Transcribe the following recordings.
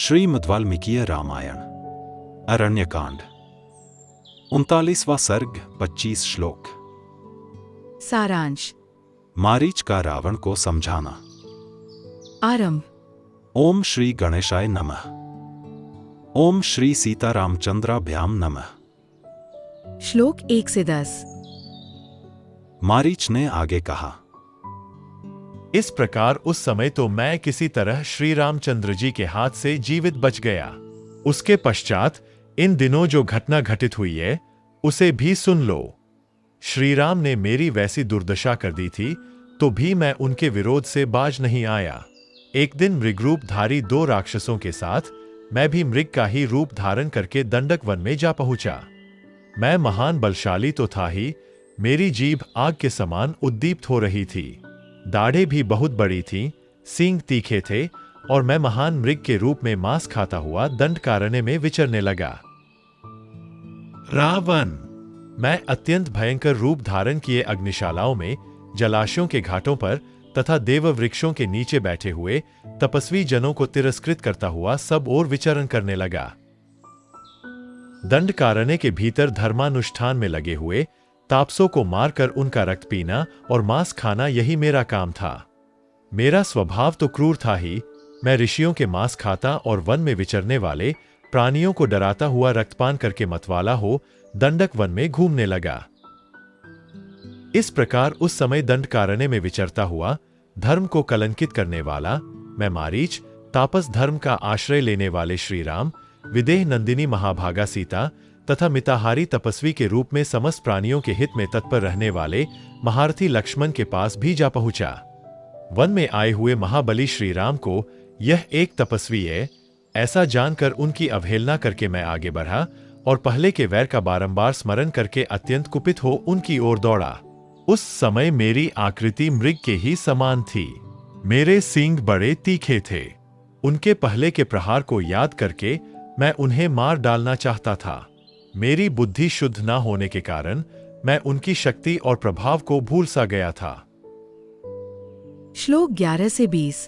श्रीमद् वाल्मीकि रामायण अरण्यकांड 39वां सर्ग 25 श्लोक। सारांश। मारीच का रावण को समझाना। आरंभ। ओम श्री गणेशाय नमः। ओम श्री सीतारामचंद्राभ्याम नमः। श्लोक 1 से 10। मारीच ने आगे कहा, इस प्रकार उस समय तो मैं किसी तरह श्री रामचंद्र जी के हाथ से जीवित बच गया। उसके पश्चात इन दिनों जो घटना घटित हुई है उसे भी सुन लो। श्री राम ने मेरी वैसी दुर्दशा कर दी थी तो भी मैं उनके विरोध से बाज नहीं आया। एक दिन मृगरूपधारी 2 राक्षसों के साथ मैं भी मृग का ही रूप धारण करके दंडक वन में जा पहुंचा। मैं महान बलशाली तो था ही, मेरी जीभ आग के समान उद्दीप्त हो रही थी। दाढ़ें भी बहुत बड़ी थीं, सींग तीखे थे और मैं महान मृग के रूप में मांस खाता हुआ दंडकारण्य में विचरने लगा। रावण। मैं अत्यंत भयंकर रूप धारण किए अग्निशालाओं में, जलाशयों के घाटों पर तथा देव वृक्षों के नीचे बैठे हुए तपस्वी जनों को तिरस्कृत करता हुआ सब ओर विचरण करने लगा। दंडकारण्य के भीतर धर्मानुष्ठान में लगे हुए तापसों को मारकर उनका रक्त पीना और मांस खाना यही मेरा काम था। मेरा स्वभाव तो क्रूर था ही, मैं ऋषियों के मांस खाता और वन में विचरने वाले प्राणियों को डराता हुआ रक्तपान करके मतवाला हो दंडक वन में घूमने लगा। इस प्रकार उस समय दंडकारण्य में विचरता हुआ धर्म को कलंकित करने वाला मैं मारीच, तापस धर्म का आश्रय लेने वाले श्री राम, विदेह नंदिनी महाभागा सीता तथा मिताहारी तपस्वी के रूप में समस्त प्राणियों के हित में तत्पर रहने वाले महारथी लक्ष्मण के पास भी जा पहुंचा। वन में आए हुए महाबली श्री राम को यह एक तपस्वी है ऐसा जानकर उनकी अवहेलना करके मैं आगे बढ़ा और पहले के वैर का बारंबार स्मरण करके अत्यंत कुपित हो उनकी ओर दौड़ा। उस समय मेरी आकृति मृग के ही समान थी। मेरे सींग बड़े तीखे थे। उनके पहले के प्रहार को याद करके मैं उन्हें मार डालना चाहता था। मेरी बुद्धि शुद्ध न होने के कारण मैं उनकी शक्ति और प्रभाव को भूल सा गया था। श्लोक 11 से 20।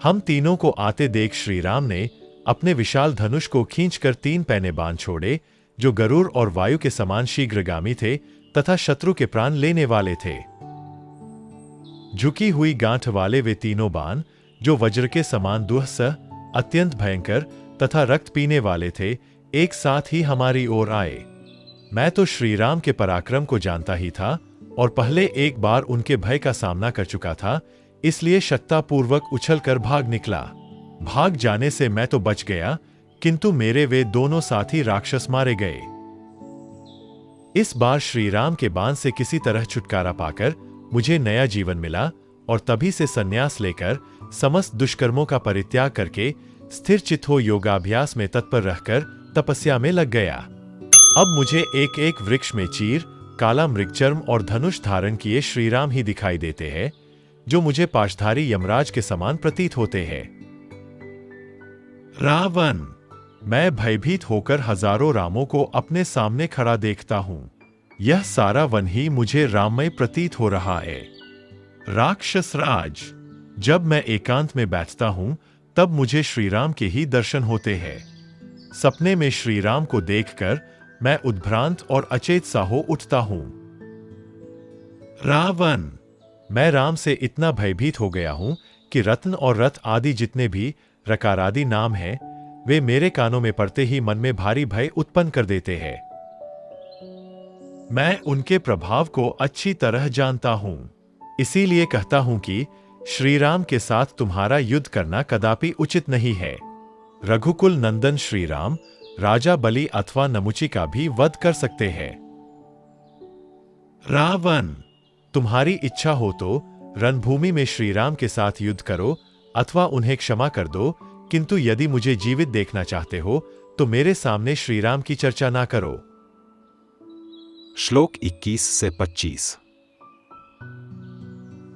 हम तीनों को आते देख श्री राम ने अपने विशाल धनुष को खींचकर 3 पैने बाण छोड़े जो गरुड़ और वायु के समान शीघ्रगामी थे तथा शत्रु के प्राण लेने वाले थे। झुकी हुई गांठ वाले वे तीनों बाण जो वज्र के समान दुस्सह, अत्यंत भयंकर तथा रक्त पीने वाले थे, एक साथ ही हमारी ओर आए। मैं तो श्री राम के पराक्रम को जानता ही था और पहले एक बार उनके भय का सामना कर चुका था, इसलिए शक्तापूर्वक उछलकर भाग निकला। भाग जाने से मैं तो बच गया, किंतु मेरे वे दोनों साथी राक्षस मारे गए। इस बार श्री राम के बाण से किसी तरह छुटकारा पाकर मुझे नया जीवन मिला और तभी से संन्यास लेकर समस्त दुष्कर्मों का परित्याग करके स्थिर चित्त हो योगाभ्यास में तत्पर रहकर तपस्या में लग गया। अब मुझे एक एक वृक्ष में चीर, काला मृगचर्म और धनुष धारण किए श्री राम ही दिखाई देते हैं, जो मुझे पाशधारी यमराज के समान प्रतीत होते हैं। रावण। मैं भयभीत होकर हजारों रामों को अपने सामने खड़ा देखता हूं। यह सारा वन ही मुझे राममय प्रतीत हो रहा है। राक्षस राज। जब मैं एकांत में बैठता हूं तब मुझे श्री राम के ही दर्शन होते हैं। सपने में श्री राम को देखकर मैं उद्भ्रांत और अचेत सा हो उठता हूं। रावण। मैं राम से इतना भयभीत हो गया हूं कि रत्न और रथ आदि जितने भी रकारादि नाम हैं, वे मेरे कानों में पड़ते ही मन में भारी भय उत्पन्न कर देते हैं। मैं उनके प्रभाव को अच्छी तरह जानता हूं, इसीलिए कहता हूं कि श्री राम के साथ तुम्हारा युद्ध करना कदापि उचित नहीं है। रघुकुल नंदन श्री राम राजा बलि अथवा नमुची का भी वध कर सकते हैं। रावण। तुम्हारी इच्छा हो तो रणभूमि में श्री राम के साथ युद्ध करो अथवा उन्हें क्षमा कर दो, किंतु यदि मुझे जीवित देखना चाहते हो तो मेरे सामने श्री राम की चर्चा ना करो। श्लोक 21 से 25।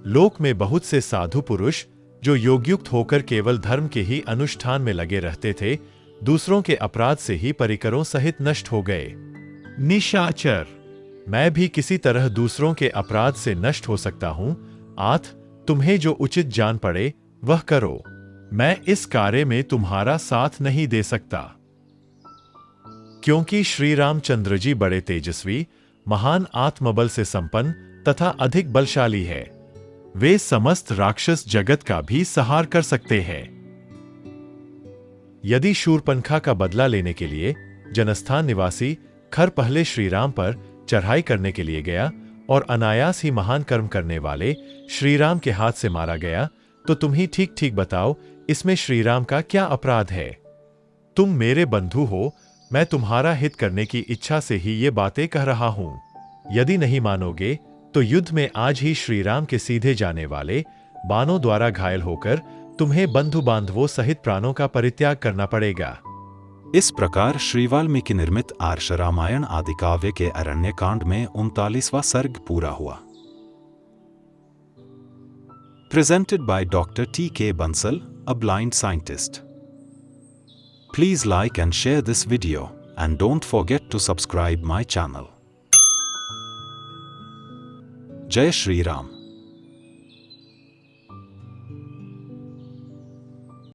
लोक में बहुत से साधु पुरुष जो योगयुक्त होकर केवल धर्म के ही अनुष्ठान में लगे रहते थे, दूसरों के अपराध से ही परिकरों सहित नष्ट हो गए। निशाचर। मैं भी किसी तरह दूसरों के अपराध से नष्ट हो सकता हूं। आठ, तुम्हें जो उचित जान पड़े वह करो। मैं इस कार्य में तुम्हारा साथ नहीं दे सकता, क्योंकि श्री रामचंद्र जी बड़े तेजस्वी, महान आत्मबल से संपन्न तथा अधिक बलशाली है। वे समस्त राक्षस जगत का भी संहार कर सकते हैं। यदि शूरपणखा का बदला लेने के लिए जनस्थान निवासी खर पहले श्री राम पर चढ़ाई करने के लिए गया और अनायास ही महान कर्म करने वाले श्री राम के हाथ से मारा गया, तो तुम ही ठीक ठीक बताओ, इसमें श्री राम का क्या अपराध है? तुम मेरे बंधु हो, मैं तुम्हारा हित करने की इच्छा से ही ये बातें कह रहा हूं। यदि नहीं मानोगे तो युद्ध में आज ही श्री राम के सीधे जाने वाले बाणों द्वारा घायल होकर तुम्हें बंधु बांधवों सहित प्राणों का परित्याग करना पड़ेगा। इस प्रकार श्री वाल्मीकि निर्मित आर्ष रामायण आदि काव्य के अरण्यकांड में 39वां सर्ग पूरा हुआ। Presented by doctor T.K. Bansal, a blind scientist. Please like and share this video, and don't forget to subscribe my channel. Jai Shri Ram.